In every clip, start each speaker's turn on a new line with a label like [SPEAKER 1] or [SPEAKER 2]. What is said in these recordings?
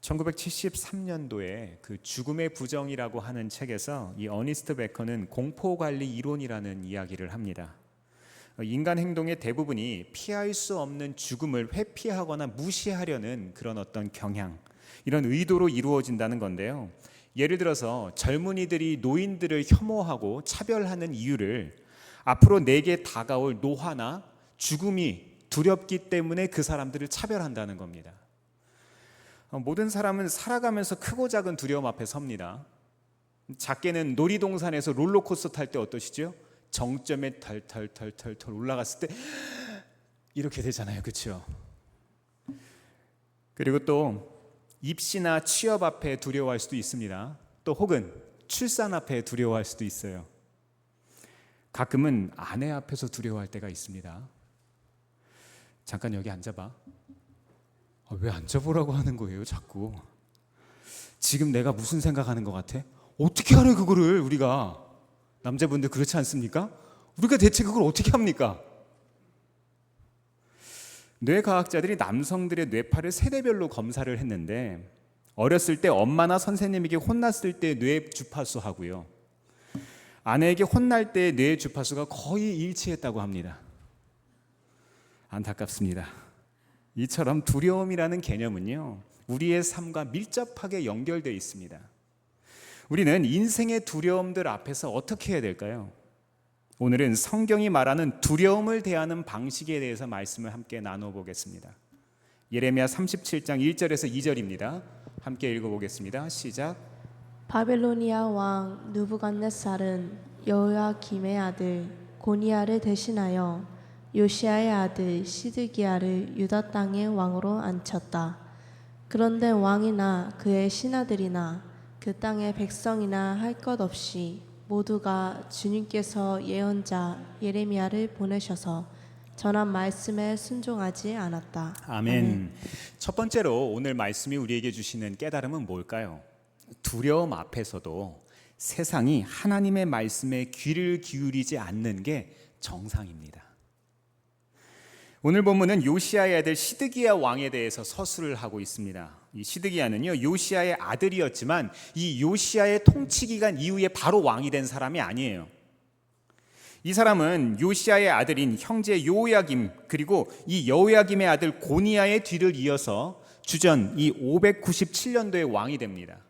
[SPEAKER 1] 1973년도에 그 죽음의 부정이라고 하는 책에서 이 어니스트 베커는 공포관리 이론이라는 이야기를 합니다. 인간 행동의 대부분이 피할 수 없는 죽음을 회피하거나 무시하려는 그런 어떤 경향, 이런 의도로 이루어진다는 건데요. 예를 들어서 젊은이들이 노인들을 혐오하고 차별하는 이유를 앞으로 내게 다가올 노화나 죽음이 두렵기 때문에 그 사람들을 차별한다는 겁니다. 모든 사람은 살아가면서 크고 작은 두려움 앞에 섭니다. 작게는 놀이동산에서 롤러코스터 탈 때 어떠시죠? 정점에 털털털털 올라갔을 때 이렇게 되잖아요, 그렇죠? 그리고 또 입시나 취업 앞에 두려워할 수도 있습니다. 또 혹은 출산 앞에 두려워할 수도 있어요. 가끔은 아내 앞에서 두려워할 때가 있습니다. 잠깐 여기 앉아봐. 왜 앉아보라고 하는 거예요, 자꾸? 지금 내가 무슨 생각하는 것 같아? 어떻게 알아요, 그거를 우리가? 남자분들 그렇지 않습니까? 우리가 대체 그걸 어떻게 합니까? 뇌과학자들이 남성들의 뇌파를 세대별로 검사를 했는데 어렸을 때 엄마나 선생님에게 혼났을 때 뇌 주파수 하고요, 아내에게 혼날 때 뇌 주파수가 거의 일치했다고 합니다. 안타깝습니다. 이처럼 두려움이라는 개념은요, 우리의 삶과 밀접하게 연결되어 있습니다. 우리는 인생의 두려움들 앞에서 어떻게 해야 될까요? 오늘은 성경이 말하는 두려움을 대하는 방식에 대해서 말씀을 함께 나눠보겠습니다. 예레미야 37장 1절에서 2절입니다. 함께 읽어보겠습니다. 시작.
[SPEAKER 2] 바벨로니아 왕 느부갓네살은 여호야김의 아들 고니야를 대신하여 요시야의 아들 시드기야를 유다 땅의 왕으로 앉혔다. 그런데 왕이나 그의 신하들이나 그 땅의 백성이나 할 것 없이 모두가 주님께서 예언자 예레미야를 보내셔서 전한 말씀에 순종하지 않았다.
[SPEAKER 1] 아멘. 첫 번째로 오늘 말씀이 우리에게 주시는 깨달음은 뭘까요? 두려움 앞에서도 세상이 하나님의 말씀에 귀를 기울이지 않는 게 정상입니다. 오늘 본문은 요시야의 아들 시드기야 왕에 대해서 서술을 하고 있습니다. 이 시드기야는요, 요시야의 아들이었지만 이 요시야의 통치 기간 이후에 바로 왕이 된 사람이 아니에요. 이 사람은 요시야의 아들인 형제 여호야김, 그리고 이 여호야김의 아들 고니야의 뒤를 이어서 주전 이 597년도에 왕이 됩니다.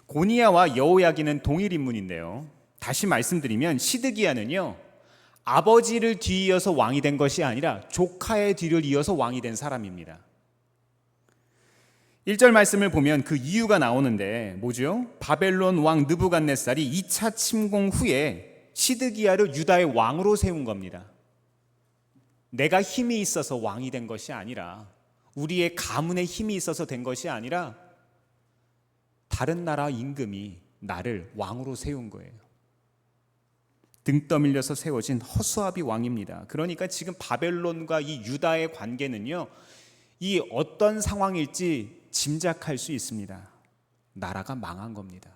[SPEAKER 1] 고니야와 여호야김은 동일 인물인데요, 다시 말씀드리면 시드기야는요, 아버지를 뒤이어서 왕이 된 것이 아니라 조카의 뒤를 이어서 왕이 된 사람입니다. 1절 말씀을 보면 그 이유가 나오는데 뭐죠? 바벨론 왕 느부갓네살이 2차 침공 후에 시드기야를 유다의 왕으로 세운 겁니다. 내가 힘이 있어서 왕이 된 것이 아니라, 우리의 가문에 힘이 있어서 된 것이 아니라 다른 나라 임금이 나를 왕으로 세운 거예요. 등 떠밀려서 세워진 허수아비 왕입니다. 그러니까 지금 바벨론과 이 유다의 관계는요, 이 어떤 상황일지 짐작할 수 있습니다. 나라가 망한 겁니다.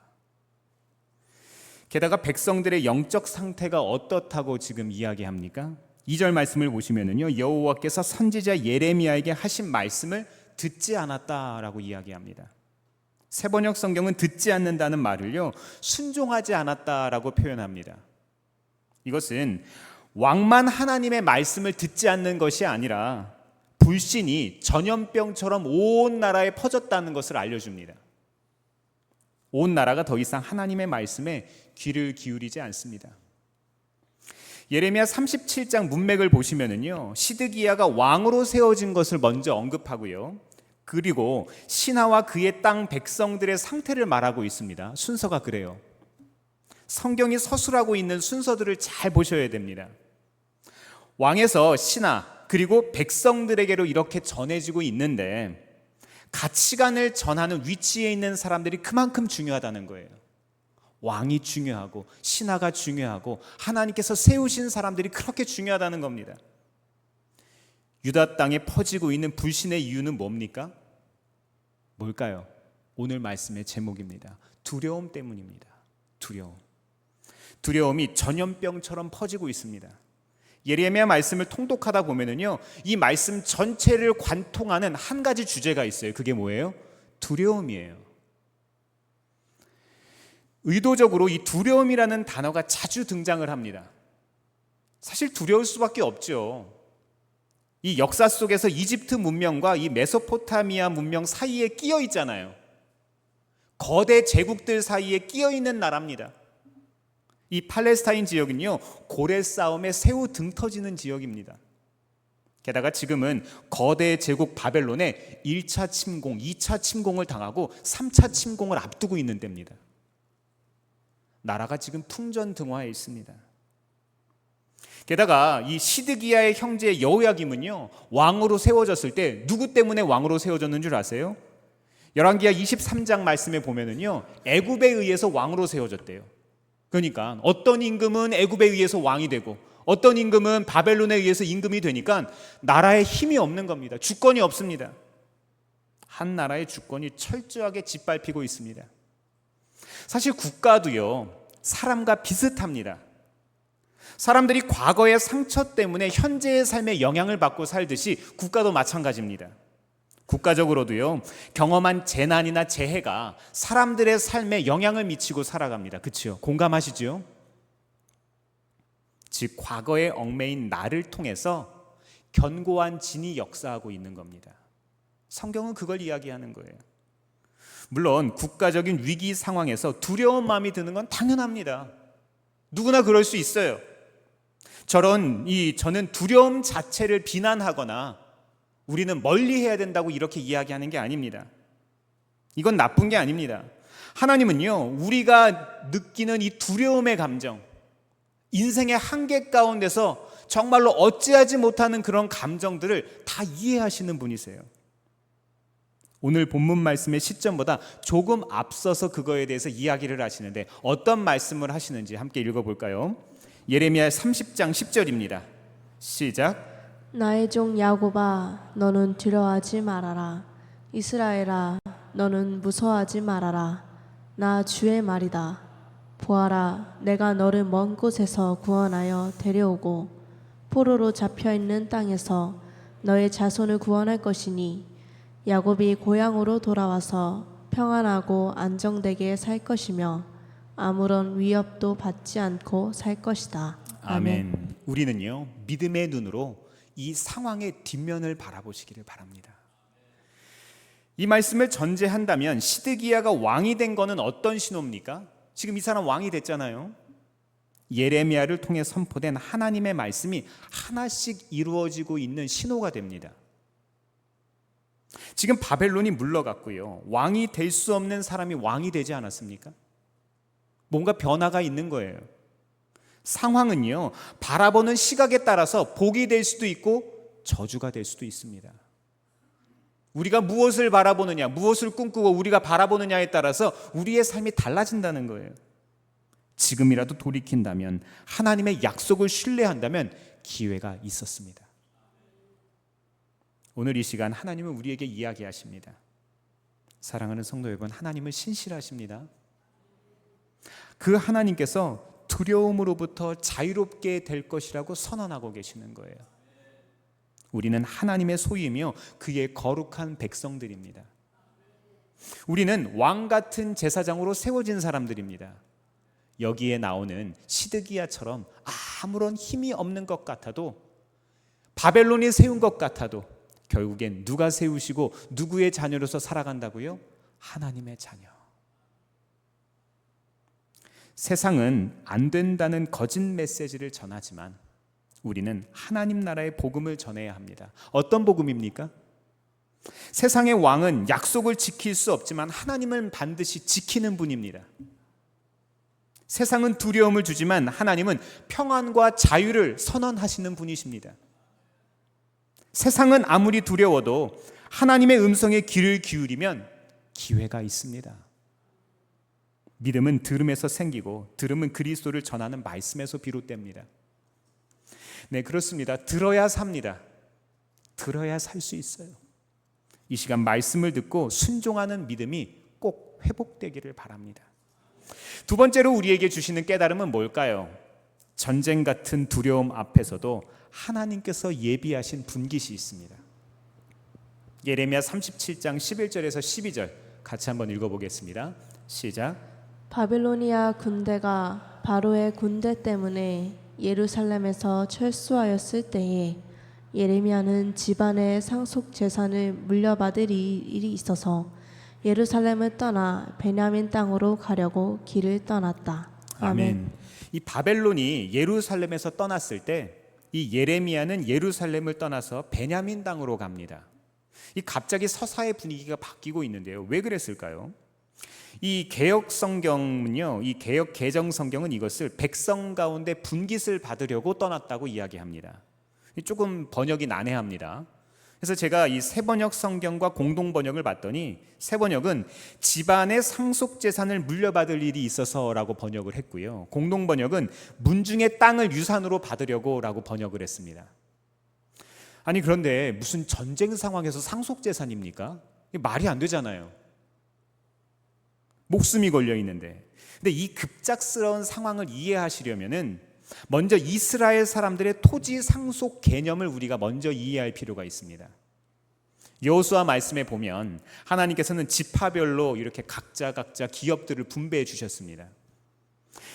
[SPEAKER 1] 게다가 백성들의 영적 상태가 어떻다고 지금 이야기합니까? 2절 말씀을 보시면은요, 여호와께서 선지자 예레미야에게 하신 말씀을 듣지 않았다라고 이야기합니다. 새번역 성경은 듣지 않는다는 말을요, 순종하지 않았다라고 표현합니다. 이것은 왕만 하나님의 말씀을 듣지 않는 것이 아니라 불신이 전염병처럼 온 나라에 퍼졌다는 것을 알려줍니다. 온 나라가 더 이상 하나님의 말씀에 귀를 기울이지 않습니다. 예레미야 37장 문맥을 보시면은요, 시드기야가 왕으로 세워진 것을 먼저 언급하고요, 그리고 신하와 그의 땅 백성들의 상태를 말하고 있습니다. 순서가 그래요. 성경이 서술하고 있는 순서들을 잘 보셔야 됩니다. 왕에서 신하 그리고 백성들에게로 이렇게 전해지고 있는데, 가치관을 전하는 위치에 있는 사람들이 그만큼 중요하다는 거예요. 왕이 중요하고 신하가 중요하고 하나님께서 세우신 사람들이 그렇게 중요하다는 겁니다. 유다 땅에 퍼지고 있는 불신의 이유는 뭡니까? 뭘까요? 오늘 말씀의 제목입니다. 두려움 때문입니다. 두려움이 전염병처럼 퍼지고 있습니다. 예레미야 말씀을 통독하다 보면은요, 이 말씀 전체를 관통하는 한 가지 주제가 있어요. 그게 뭐예요? 두려움이에요. 의도적으로 이 두려움이라는 단어가 자주 등장을 합니다. 사실 두려울 수밖에 없죠. 이 역사 속에서 이집트 문명과 이 메소포타미아 문명 사이에 끼어 있잖아요. 거대 제국들 사이에 끼어 있는 나라입니다. 이 팔레스타인 지역은요, 고래 싸움에 새우 등 터지는 지역입니다. 게다가 지금은 거대 제국 바벨론에 1차 침공, 2차 침공을 당하고 3차 침공을 앞두고 있는 때입니다. 나라가 지금 풍전등화해 있습니다. 게다가 이 시드기야의 형제 여호야김은요, 왕으로 세워졌을 때 누구 때문에 왕으로 세워졌는 줄 아세요? 열왕기하 23장 말씀에 보면은요, 애굽에 의해서 왕으로 세워졌대요. 그러니까 어떤 임금은 애굽에 의해서 왕이 되고 어떤 임금은 바벨론에 의해서 임금이 되니까 나라에 힘이 없는 겁니다. 주권이 없습니다. 한 나라의 주권이 철저하게 짓밟히고 있습니다. 사실 국가도요, 사람과 비슷합니다. 사람들이 과거의 상처 때문에 현재의 삶에 영향을 받고 살듯이 국가도 마찬가지입니다. 국가적으로도요, 경험한 재난이나 재해가 사람들의 삶에 영향을 미치고 살아갑니다. 그렇죠? 공감하시죠? 즉 과거에 얽매인 나를 통해서 견고한 진이 역사하고 있는 겁니다. 성경은 그걸 이야기하는 거예요. 물론 국가적인 위기 상황에서 두려운 마음이 드는 건 당연합니다. 누구나 그럴 수 있어요. 저는 두려움 자체를 비난하거나 우리는 멀리해야 된다고 이렇게 이야기하는 게 아닙니다. 이건 나쁜 게 아닙니다. 하나님은요, 우리가 느끼는 이 두려움의 감정, 인생의 한계 가운데서 정말로 어찌하지 못하는 그런 감정들을 다 이해하시는 분이세요. 오늘 본문 말씀의 시점보다 조금 앞서서 그거에 대해서 이야기를 하시는데 어떤 말씀을 하시는지 함께 읽어볼까요? 예레미야 30장 10절입니다. 시작.
[SPEAKER 2] 나의 종 야곱아, 너는 두려워하지 말아라. 이스라엘아, 너는 무서워하지 말아라. 나 주의 말이다. 보아라, 내가 너를 먼 곳에서 구원하여 데려오고 포로로 잡혀있는 땅에서 너의 자손을 구원할 것이니 야곱이 고향으로 돌아와서 평안하고 안정되게 살 것이며 아무런 위협도 받지 않고 살 것이다.
[SPEAKER 1] 아멘. 우리는요, 믿음의 눈으로 이 상황의 뒷면을 바라보시기를 바랍니다. 이 말씀을 전제한다면 시드기야가 왕이 된 거는 어떤 신호입니까? 지금 이 사람 왕이 됐잖아요. 예레미야를 통해 선포된 하나님의 말씀이 하나씩 이루어지고 있는 신호가 됩니다. 지금 바벨론이 물러갔고요, 왕이 될 수 없는 사람이 왕이 되지 않았습니까? 뭔가 변화가 있는 거예요. 상황은요, 바라보는 시각에 따라서 복이 될 수도 있고 저주가 될 수도 있습니다. 우리가 무엇을 바라보느냐, 무엇을 꿈꾸고 우리가 바라보느냐에 따라서 우리의 삶이 달라진다는 거예요. 지금이라도 돌이킨다면, 하나님의 약속을 신뢰한다면 기회가 있었습니다. 오늘 이 시간 하나님은 우리에게 이야기하십니다. 사랑하는 성도 여러분, 하나님은 신실하십니다. 그 하나님께서 두려움으로부터 자유롭게 될 것이라고 선언하고 계시는 거예요. 우리는 하나님의 소유이며 그의 거룩한 백성들입니다. 우리는 왕 같은 제사장으로 세워진 사람들입니다. 여기에 나오는 시드기야처럼 아무런 힘이 없는 것 같아도, 바벨론이 세운 것 같아도 결국엔 누가 세우시고 누구의 자녀로서 살아간다고요? 하나님의 자녀. 세상은 안 된다는 거짓 메시지를 전하지만 우리는 하나님 나라의 복음을 전해야 합니다. 어떤 복음입니까? 세상의 왕은 약속을 지킬 수 없지만 하나님은 반드시 지키는 분입니다. 세상은 두려움을 주지만 하나님은 평안과 자유를 선언하시는 분이십니다. 세상은 아무리 두려워도 하나님의 음성에 귀를 기울이면 기회가 있습니다. 믿음은 들음에서 생기고 들음은 그리스도를 전하는 말씀에서 비롯됩니다. 네, 그렇습니다. 들어야 삽니다. 들어야 살 수 있어요. 이 시간 말씀을 듣고 순종하는 믿음이 꼭 회복되기를 바랍니다. 두 번째로 우리에게 주시는 깨달음은 뭘까요? 전쟁 같은 두려움 앞에서도 하나님께서 예비하신 분깃이 있습니다. 예레미야 37장 11절에서 12절 같이 한번 읽어보겠습니다. 시작.
[SPEAKER 2] 바빌로니아 군대가 바로의 군대 때문에 예루살렘에서 철수하였을 때에 예레미야는 집안의 상속 재산을 물려받을 일이 있어서 예루살렘을 떠나 베냐민 땅으로 가려고 길을 떠났다.
[SPEAKER 1] 아멘. 이 바벨론이 예루살렘에서 떠났을 때 이 예레미야는 예루살렘을 떠나서 베냐민 땅으로 갑니다. 이 갑자기 서사의 분위기가 바뀌고 있는데요. 왜 그랬을까요? 이 개혁 성경은요, 이 개혁 개정 성경은 이것을 백성 가운데 분깃을 받으려고 떠났다고 이야기합니다. 조금 번역이 난해합니다. 그래서 제가 이 새번역 성경과 공동 번역을 봤더니 새번역은 집안의 상속 재산을 물려받을 일이 있어서라고 번역을 했고요. 공동 번역은 문중의 땅을 유산으로 받으려고라고 번역을 했습니다. 아니 그런데 무슨 전쟁 상황에서 상속 재산입니까? 이게 말이 안 되잖아요. 목숨이 걸려 있는데. 근데 이 급작스러운 상황을 이해하시려면은 먼저 이스라엘 사람들의 토지 상속 개념을 우리가 먼저 이해할 필요가 있습니다. 여호수아 말씀에 보면 하나님께서는 지파별로 이렇게 각자 기업들을 분배해 주셨습니다.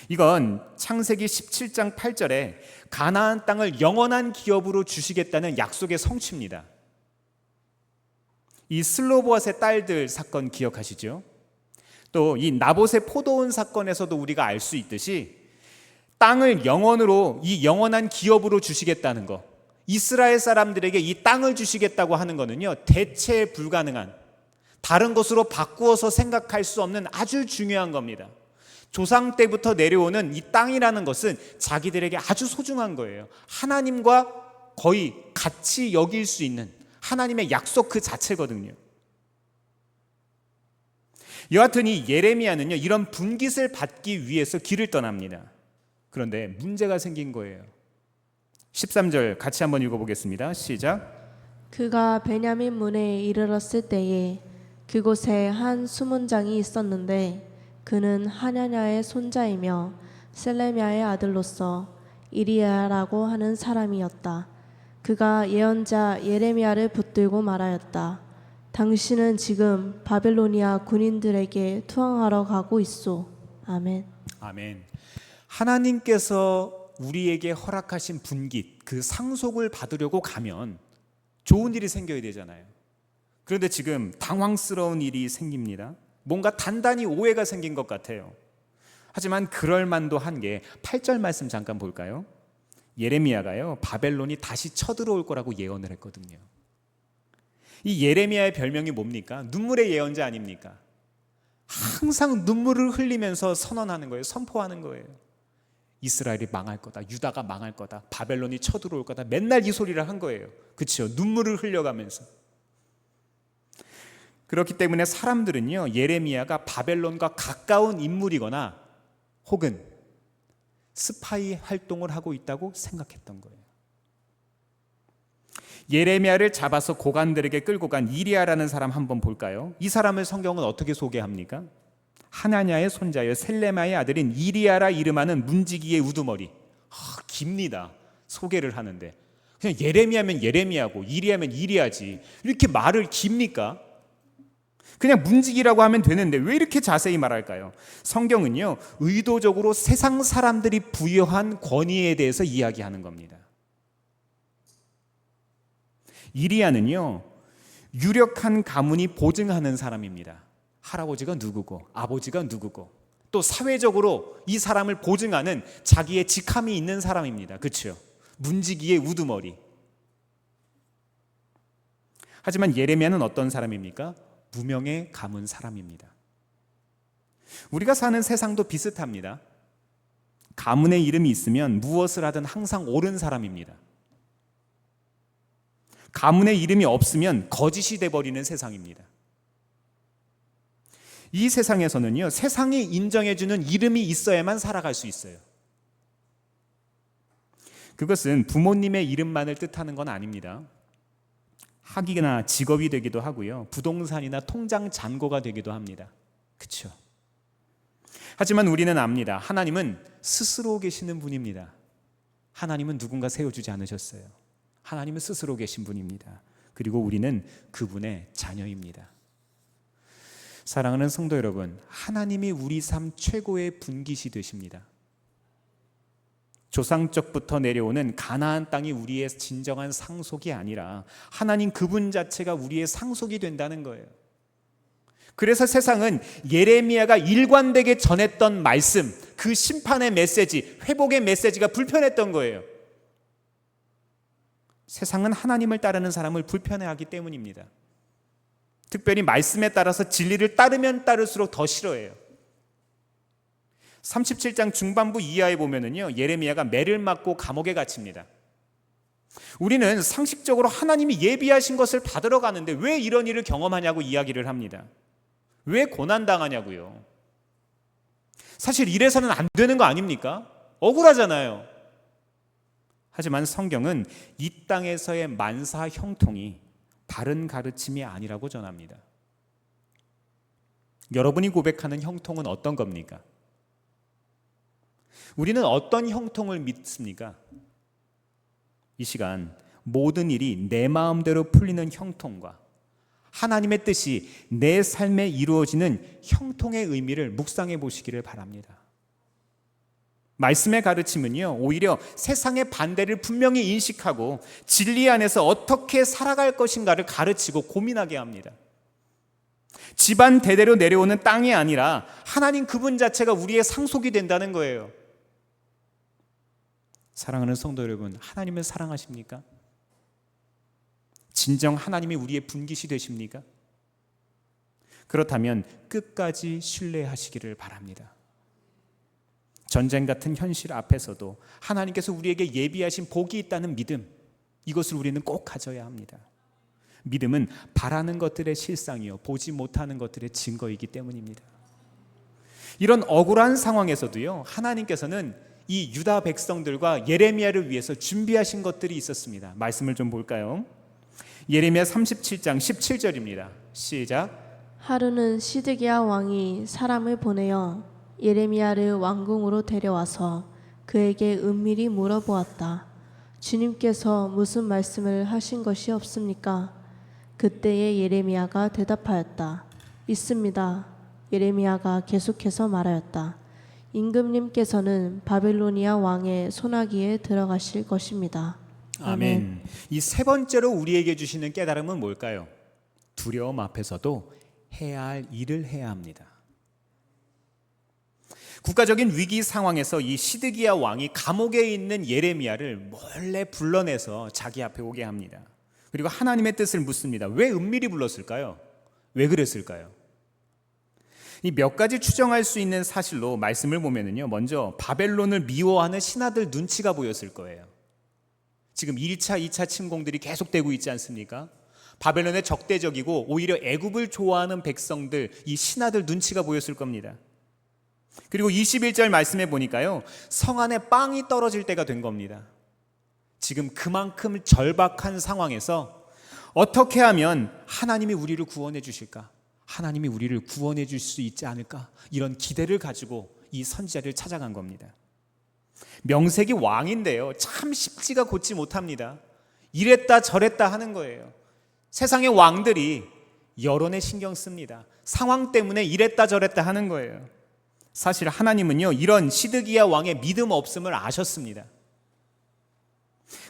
[SPEAKER 1] 이건 창세기 17장 8절에 가나안 땅을 영원한 기업으로 주시겠다는 약속의 성취입니다. 이 슬로보앗의 딸들 사건 기억하시죠? 또 이 나봇의 포도원 사건에서도 우리가 알 수 있듯이 땅을 영원으로 이 영원한 기업으로 주시겠다는 거, 이스라엘 사람들에게 이 땅을 주시겠다고 하는 거는요, 대체 불가능한, 다른 것으로 바꾸어서 생각할 수 없는 아주 중요한 겁니다. 조상 때부터 내려오는 이 땅이라는 것은 자기들에게 아주 소중한 거예요. 하나님과 거의 같이 여길 수 있는 하나님의 약속 그 자체거든요. 여하튼 이 예레미야는요, 이런 분깃을 받기 위해서 길을 떠납니다. 그런데 문제가 생긴 거예요. 13절 같이 한번 읽어보겠습니다. 시작.
[SPEAKER 2] 그가 베냐민 문에 이르렀을 때에 그곳에 한 수문장이 있었는데 그는 하냐냐의 손자이며 셀레미야의 아들로서 이리야라고 하는 사람이었다. 그가 예언자 예레미야를 붙들고 말하였다. 당신은 지금 바벨로니아 군인들에게 투항하러 가고 있소. 아멘.
[SPEAKER 1] 아멘. 하나님께서 우리에게 허락하신 분깃, 그 상속을 받으려고 가면 좋은 일이 생겨야 되잖아요. 그런데 지금 당황스러운 일이 생깁니다. 뭔가 단단히 오해가 생긴 것 같아요. 하지만 그럴 만도 한 게 8절 말씀 잠깐 볼까요? 예레미야가요, 바벨론이 다시 쳐들어올 거라고 예언을 했거든요. 이 예레미야의 별명이 뭡니까? 눈물의 예언자 아닙니까? 항상 눈물을 흘리면서 선언하는 거예요. 선포하는 거예요. 이스라엘이 망할 거다. 유다가 망할 거다. 바벨론이 쳐들어올 거다. 맨날 이 소리를 한 거예요. 그렇죠? 눈물을 흘려가면서. 그렇기 때문에 사람들은요, 예레미야가 바벨론과 가까운 인물이거나 혹은 스파이 활동을 하고 있다고 생각했던 거예요. 예레미야를 잡아서 고관들에게 끌고 간 이리야라는 사람 한번 볼까요? 이 사람을 성경은 어떻게 소개합니까? 하나냐의 손자여 셀레마의 아들인 이리야라 이름하는 문지기의 우두머리. 깁니다. 소개를 하는데 그냥 예레미야면 예레미야고 이리야면 이리야지 이렇게 말을 깁니까? 그냥 문지기라고 하면 되는데 왜 이렇게 자세히 말할까요? 성경은요, 의도적으로 세상 사람들이 부여한 권위에 대해서 이야기하는 겁니다. 이리야는요, 유력한 가문이 보증하는 사람입니다. 할아버지가 누구고 아버지가 누구고 또 사회적으로 이 사람을 보증하는 자기의 직함이 있는 사람입니다. 그렇죠? 문지기의 우두머리. 하지만 예레미야는 어떤 사람입니까? 무명의 가문 사람입니다. 우리가 사는 세상도 비슷합니다. 가문의 이름이 있으면 무엇을 하든 항상 옳은 사람입니다. 가문의 이름이 없으면 거짓이 돼버리는 세상입니다. 이 세상에서는요, 세상이 인정해주는 이름이 있어야만 살아갈 수 있어요. 그것은 부모님의 이름만을 뜻하는 건 아닙니다. 학위나 직업이 되기도 하고요, 부동산이나 통장 잔고가 되기도 합니다. 그렇죠? 하지만 우리는 압니다. 하나님은 스스로 계시는 분입니다. 하나님은 누군가 세워주지 않으셨어요. 하나님은 스스로 계신 분입니다. 그리고 우리는 그분의 자녀입니다. 사랑하는 성도 여러분, 하나님이 우리 삶 최고의 분깃이 되십니다. 조상적부터 내려오는 가나안 땅이 우리의 진정한 상속이 아니라 하나님 그분 자체가 우리의 상속이 된다는 거예요. 그래서 세상은 예레미야가 일관되게 전했던 말씀, 그 심판의 메시지, 회복의 메시지가 불편했던 거예요. 세상은 하나님을 따르는 사람을 불편해하기 때문입니다. 특별히 말씀에 따라서 진리를 따르면 따를수록 더 싫어해요. 37장 중반부 이하에 보면은요, 예레미야가 매를 맞고 감옥에 갇힙니다. 우리는 상식적으로 하나님이 예비하신 것을 받으러 가는데 왜 이런 일을 경험하냐고 이야기를 합니다. 왜 고난당하냐고요. 사실 이래서는 안 되는 거 아닙니까? 억울하잖아요. 하지만 성경은 이 땅에서의 만사 형통이 바른 가르침이 아니라고 전합니다. 여러분이 고백하는 형통은 어떤 겁니까? 우리는 어떤 형통을 믿습니까? 이 시간 모든 일이 내 마음대로 풀리는 형통과 하나님의 뜻이 내 삶에 이루어지는 형통의 의미를 묵상해 보시기를 바랍니다. 말씀의 가르침은요, 오히려 세상의 반대를 분명히 인식하고 진리 안에서 어떻게 살아갈 것인가를 가르치고 고민하게 합니다. 집안 대대로 내려오는 땅이 아니라 하나님 그분 자체가 우리의 상속이 된다는 거예요. 사랑하는 성도 여러분, 하나님을 사랑하십니까? 진정 하나님이 우리의 분깃이 되십니까? 그렇다면 끝까지 신뢰하시기를 바랍니다. 전쟁 같은 현실 앞에서도 하나님께서 우리에게 예비하신 복이 있다는 믿음, 이것을 우리는 꼭 가져야 합니다. 믿음은 바라는 것들의 실상이요 보지 못하는 것들의 증거이기 때문입니다. 이런 억울한 상황에서도요, 하나님께서는 이 유다 백성들과 예레미야를 위해서 준비하신 것들이 있었습니다. 말씀을 좀 볼까요? 예레미야 37장 17절입니다. 시작.
[SPEAKER 2] 하루는 시드기야 왕이 사람을 보내어 예레미야를 왕궁으로 데려와서 그에게 은밀히 물어보았다. 주님께서 무슨 말씀을 하신 것이 없습니까? 그때에 예레미야가 대답하였다. 있습니다. 예레미야가 계속해서 말하였다. 임금님께서는 바빌로니아 왕의 손아귀에 들어가실 것입니다.
[SPEAKER 1] 아멘. 이 세 번째로 우리에게 주시는 깨달음은 뭘까요? 두려움 앞에서도 해야 할 일을 해야 합니다. 국가적인 위기 상황에서 이 시드기야 왕이 감옥에 있는 예레미야를 몰래 불러내서 자기 앞에 오게 합니다. 그리고 하나님의 뜻을 묻습니다. 왜 은밀히 불렀을까요? 왜 그랬을까요? 이 몇 가지 추정할 수 있는 사실로 말씀을 보면은요, 먼저 바벨론을 미워하는 신하들 눈치가 보였을 거예요. 지금 1차, 2차 침공들이 계속되고 있지 않습니까? 바벨론의 적대적이고 오히려 애굽을 좋아하는 백성들, 이 신하들 눈치가 보였을 겁니다. 그리고 21절 말씀해 보니까요, 성 안에 빵이 떨어질 때가 된 겁니다. 지금 그만큼 절박한 상황에서 어떻게 하면 하나님이 우리를 구원해 주실까? 하나님이 우리를 구원해 줄 수 있지 않을까? 이런 기대를 가지고 이 선지자를 찾아간 겁니다. 명색이 왕인데요, 참 쉽지가 곧지 못합니다. 이랬다 저랬다 하는 거예요. 세상의 왕들이 여론에 신경 씁니다. 상황 때문에 이랬다 저랬다 하는 거예요. 사실 하나님은요, 이런 시드기야 왕의 믿음 없음을 아셨습니다.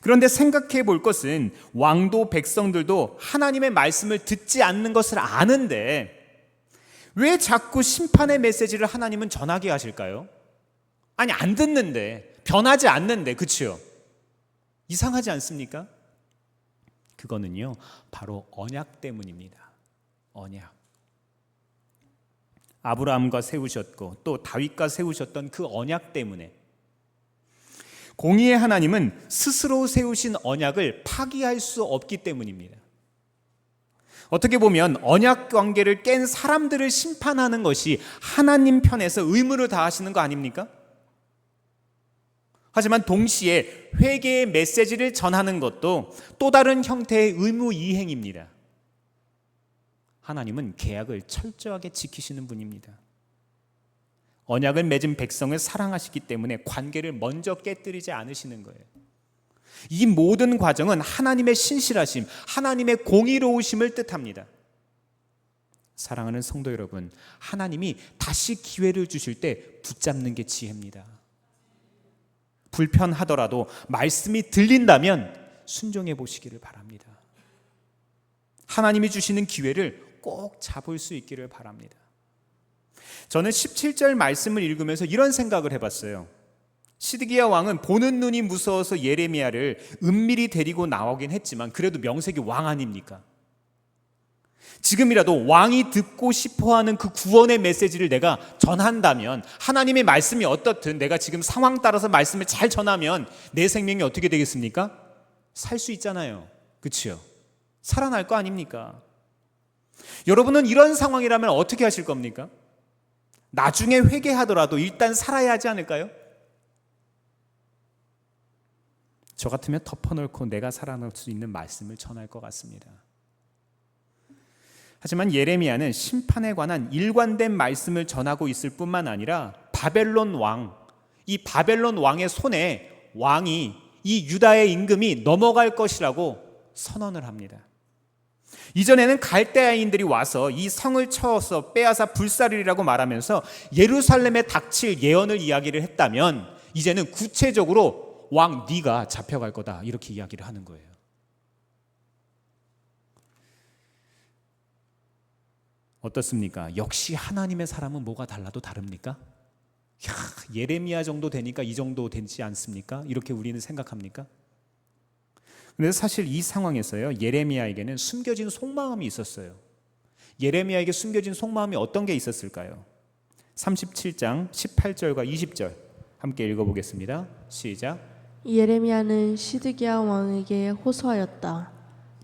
[SPEAKER 1] 그런데 생각해 볼 것은 왕도 백성들도 하나님의 말씀을 듣지 않는 것을 아는데 왜 자꾸 심판의 메시지를 하나님은 전하게 하실까요? 아니, 안 듣는데, 변하지 않는데, 그치요? 이상하지 않습니까? 그거는요, 바로 언약 때문입니다. 언약. 아브라함과 세우셨고 또 다윗과 세우셨던 그 언약 때문에, 공의의 하나님은 스스로 세우신 언약을 파기할 수 없기 때문입니다. 어떻게 보면 언약 관계를 깬 사람들을 심판하는 것이 하나님 편에서 의무를 다하시는 거 아닙니까? 하지만 동시에 회개의 메시지를 전하는 것도 또 다른 형태의 의무 이행입니다. 하나님은 계약을 철저하게 지키시는 분입니다. 언약을 맺은 백성을 사랑하시기 때문에 관계를 먼저 깨뜨리지 않으시는 거예요. 이 모든 과정은 하나님의 신실하심, 하나님의 공의로우심을 뜻합니다. 사랑하는 성도 여러분, 하나님이 다시 기회를 주실 때 붙잡는 게 지혜입니다. 불편하더라도 말씀이 들린다면 순종해 보시기를 바랍니다. 하나님이 주시는 기회를 꼭 잡을 수 있기를 바랍니다. 저는 17절 말씀을 읽으면서 이런 생각을 해봤어요. 시드기야 왕은 보는 눈이 무서워서 예레미야를 은밀히 데리고 나오긴 했지만 그래도 명색이 왕 아닙니까? 지금이라도 왕이 듣고 싶어하는 그 구원의 메시지를 내가 전한다면, 하나님의 말씀이 어떻든 내가 지금 상황 따라서 말씀을 잘 전하면 내 생명이 어떻게 되겠습니까? 살 수 있잖아요. 그렇죠? 살아날 거 아닙니까? 여러분은 이런 상황이라면 어떻게 하실 겁니까? 나중에 회개하더라도 일단 살아야 하지 않을까요? 저 같으면 덮어놓고 내가 살아날 수 있는 말씀을 전할 것 같습니다. 하지만 예레미야는 심판에 관한 일관된 말씀을 전하고 있을 뿐만 아니라 바벨론 왕, 이 바벨론 왕의 손에 왕이, 이 유다의 임금이 넘어갈 것이라고 선언을 합니다. 이전에는 갈대아인들이 와서 이 성을 쳐서 빼앗아 불사르리라고 말하면서 예루살렘에 닥칠 예언을 이야기를 했다면, 이제는 구체적으로 왕 네가 잡혀갈 거다 이렇게 이야기를 하는 거예요. 어떻습니까? 역시 하나님의 사람은 뭐가 달라도 다릅니까? 야, 예레미야 정도 되니까 이 정도 되지 않습니까? 이렇게 우리는 생각합니까? 그런데 사실 이 상황에서요, 예레미야에게는 숨겨진 속마음이 있었어요. 예레미야에게 숨겨진 속마음이 어떤 게 있었을까요? 37장 18절과 20절 함께 읽어보겠습니다. 시작.
[SPEAKER 2] 예레미야는 시드기야 왕에게 호소하였다.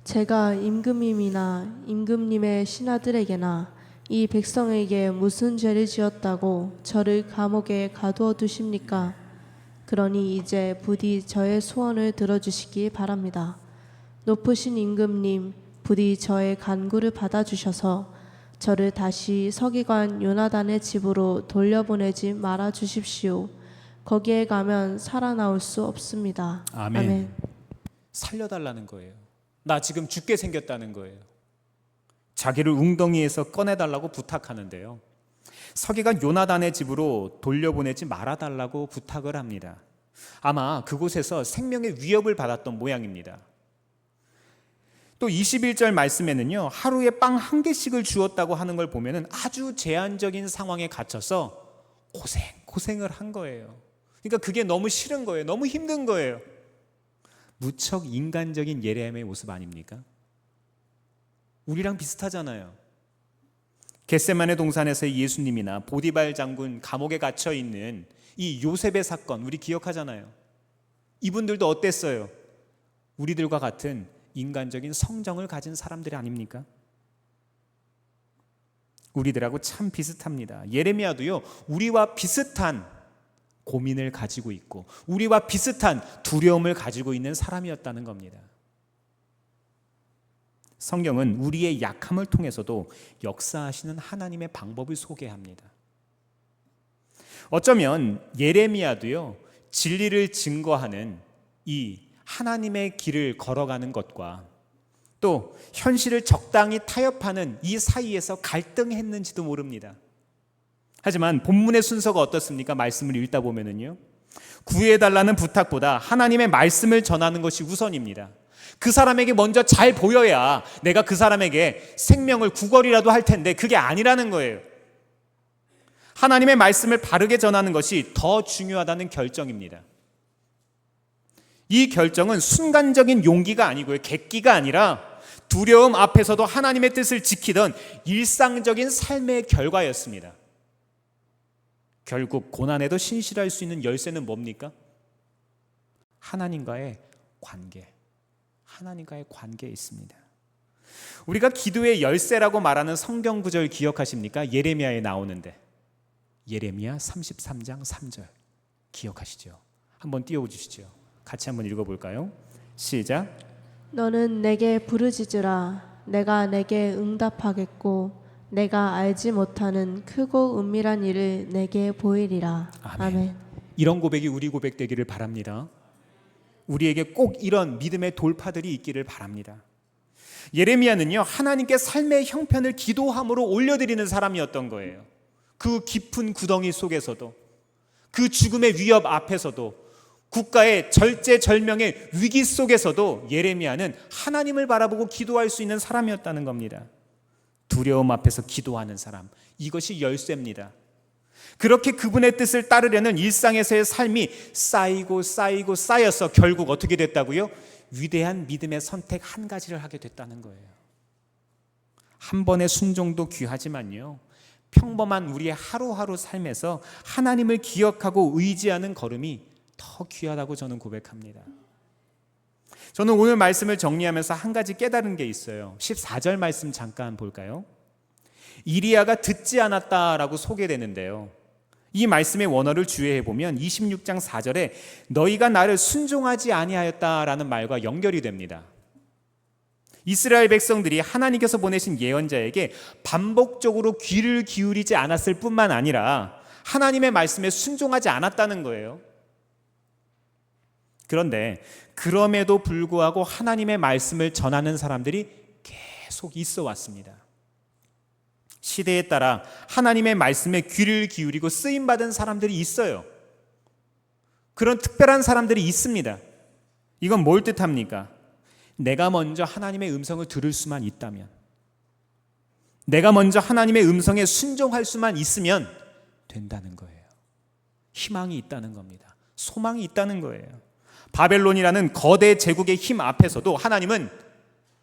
[SPEAKER 2] 제가 임금님이나 임금님의 신하들에게나 이 백성에게 무슨 죄를 지었다고 저를 감옥에 가두어 두십니까? 그러니 이제 부디 저의 소원을 들어주시기 바랍니다. 높으신 임금님, 부디 저의 간구를 받아주셔서 저를 다시 서기관 요나단의 집으로 돌려보내지 말아 주십시오. 거기에 가면 살아나올 수 없습니다.
[SPEAKER 1] 아멘. 살려달라는 거예요. 나 지금 죽게 생겼다는 거예요. 자기를 웅덩이에서 꺼내달라고 부탁하는데요, 서기관 요나단의 집으로 돌려보내지 말아달라고 부탁을 합니다. 아마 그곳에서 생명의 위협을 받았던 모양입니다. 또 21절 말씀에는요, 하루에 빵 한 개씩을 주었다고 하는 걸 보면 아주 제한적인 상황에 갇혀서 고생을 한 거예요. 그러니까 그게 너무 싫은 거예요. 너무 힘든 거예요. 무척 인간적인 예레미야의 모습 아닙니까? 우리랑 비슷하잖아요. 겟세마네 동산에서의 예수님이나 보디발 장군 감옥에 갇혀 있는 이 요셉의 사건 우리 기억하잖아요. 이분들도 어땠어요? 우리들과 같은 인간적인 성정을 가진 사람들이 아닙니까? 우리들하고 참 비슷합니다. 예레미야도요, 우리와 비슷한 고민을 가지고 있고 우리와 비슷한 두려움을 가지고 있는 사람이었다는 겁니다. 성경은 우리의 약함을 통해서도 역사하시는 하나님의 방법을 소개합니다. 어쩌면 예레미야도요, 진리를 증거하는 이 하나님의 길을 걸어가는 것과 또 현실을 적당히 타협하는 이 사이에서 갈등했는지도 모릅니다. 하지만 본문의 순서가 어떻습니까? 말씀을 읽다 보면은요, 구해달라는 부탁보다 하나님의 말씀을 전하는 것이 우선입니다. 그 사람에게 먼저 잘 보여야 내가 그 사람에게 생명을 구걸이라도 할 텐데 그게 아니라는 거예요. 하나님의 말씀을 바르게 전하는 것이 더 중요하다는 결정입니다. 이 결정은 순간적인 용기가 아니고요, 객기가 아니라 두려움 앞에서도 하나님의 뜻을 지키던 일상적인 삶의 결과였습니다. 결국 고난에도 신실할 수 있는 열쇠는 뭡니까? 하나님과의 관계. 하나님과의 관계에 있습니다. 우리가 기도의 열쇠라고 말하는 성경 구절 기억하십니까? 예레미야에 나오는데, 예레미야 33장 3절 기억하시죠? 한번 띄워주시죠. 같이 한번 읽어볼까요? 시작.
[SPEAKER 2] 너는 내게 부르짖으라. 내가 내게 응답하겠고 내가 알지 못하는 크고 은밀한 일을 내게 보이리라. 아멘.
[SPEAKER 1] 이런 고백이 우리 고백 되기를 바랍니다. 우리에게 꼭 이런 믿음의 돌파들이 있기를 바랍니다. 예레미야는요, 하나님께 삶의 형편을 기도함으로 올려드리는 사람이었던 거예요. 그 깊은 구덩이 속에서도, 그 죽음의 위협 앞에서도, 국가의 절제절명의 위기 속에서도 예레미야는 하나님을 바라보고 기도할 수 있는 사람이었다는 겁니다. 두려움 앞에서 기도하는 사람, 이것이 열쇠입니다. 그렇게 그분의 뜻을 따르려는 일상에서의 삶이 쌓이고 쌓여서 결국 어떻게 됐다고요? 위대한 믿음의 선택 한 가지를 하게 됐다는 거예요. 한 번의 순종도 귀하지만요, 평범한 우리의 하루하루 삶에서 하나님을 기억하고 의지하는 걸음이 더 귀하다고 저는 고백합니다. 저는 오늘 말씀을 정리하면서 한 가지 깨달은 게 있어요. 14절 말씀 잠깐 볼까요? 이리야가 듣지 않았다라고 소개되는데요, 이 말씀의 원어를 주의해 보면 26장 4절에 너희가 나를 순종하지 아니하였다라는 말과 연결이 됩니다. 이스라엘 백성들이 하나님께서 보내신 예언자에게 반복적으로 귀를 기울이지 않았을 뿐만 아니라 하나님의 말씀에 순종하지 않았다는 거예요. 그런데 그럼에도 불구하고 하나님의 말씀을 전하는 사람들이 계속 있어 왔습니다. 시대에 따라 하나님의 말씀에 귀를 기울이고 쓰임받은 사람들이 있어요. 그런 특별한 사람들이 있습니다. 이건 뭘 뜻합니까? 내가 먼저 하나님의 음성을 들을 수만 있다면, 내가 먼저 하나님의 음성에 순종할 수만 있으면 된다는 거예요. 희망이 있다는 겁니다. 소망이 있다는 거예요. 바벨론이라는 거대 제국의 힘 앞에서도 하나님은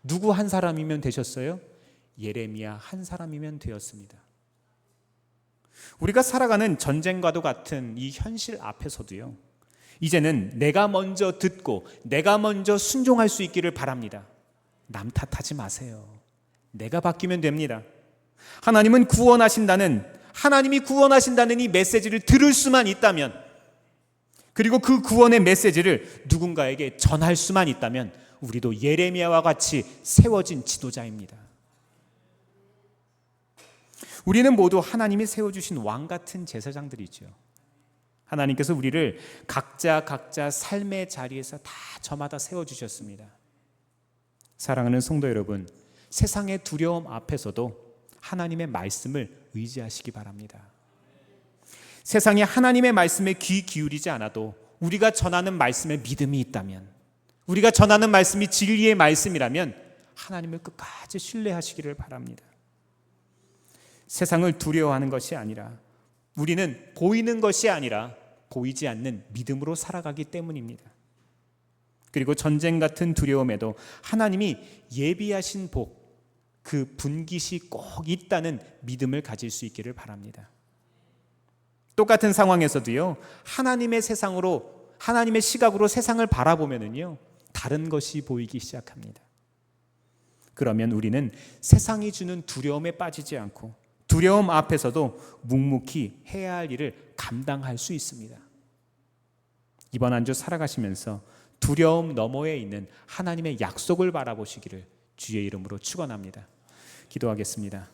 [SPEAKER 1] 누구 한 사람이면 되셨어요? 예레미야 한 사람이면 되었습니다. 우리가 살아가는 전쟁과도 같은 이 현실 앞에서도요, 이제는 내가 먼저 듣고 내가 먼저 순종할 수 있기를 바랍니다. 남 탓하지 마세요. 내가 바뀌면 됩니다. 하나님이 구원하신다는 이 메시지를 들을 수만 있다면, 그리고 그 구원의 메시지를 누군가에게 전할 수만 있다면 우리도 예레미야와 같이 세워진 지도자입니다. 우리는 모두 하나님이 세워주신 왕 같은 제사장들이죠. 하나님께서 우리를 각자 삶의 자리에서 다 저마다 세워주셨습니다. 사랑하는 성도 여러분, 세상의 두려움 앞에서도 하나님의 말씀을 의지하시기 바랍니다. 세상에 하나님의 말씀에 귀 기울이지 않아도 우리가 전하는 말씀에 믿음이 있다면, 우리가 전하는 말씀이 진리의 말씀이라면 하나님을 끝까지 신뢰하시기를 바랍니다. 세상을 두려워하는 것이 아니라, 우리는 보이는 것이 아니라 보이지 않는 믿음으로 살아가기 때문입니다. 그리고 전쟁 같은 두려움에도 하나님이 예비하신 복, 그 분깃이 꼭 있다는 믿음을 가질 수 있기를 바랍니다. 똑같은 상황에서도요, 하나님의 시각으로 세상을 바라보면은요, 다른 것이 보이기 시작합니다. 그러면 우리는 세상이 주는 두려움에 빠지지 않고 두려움 앞에서도 묵묵히 해야 할 일을 감당할 수 있습니다. 이번 한 주 살아가시면서 두려움 너머에 있는 하나님의 약속을 바라보시기를 주의 이름으로 축원합니다. 기도하겠습니다.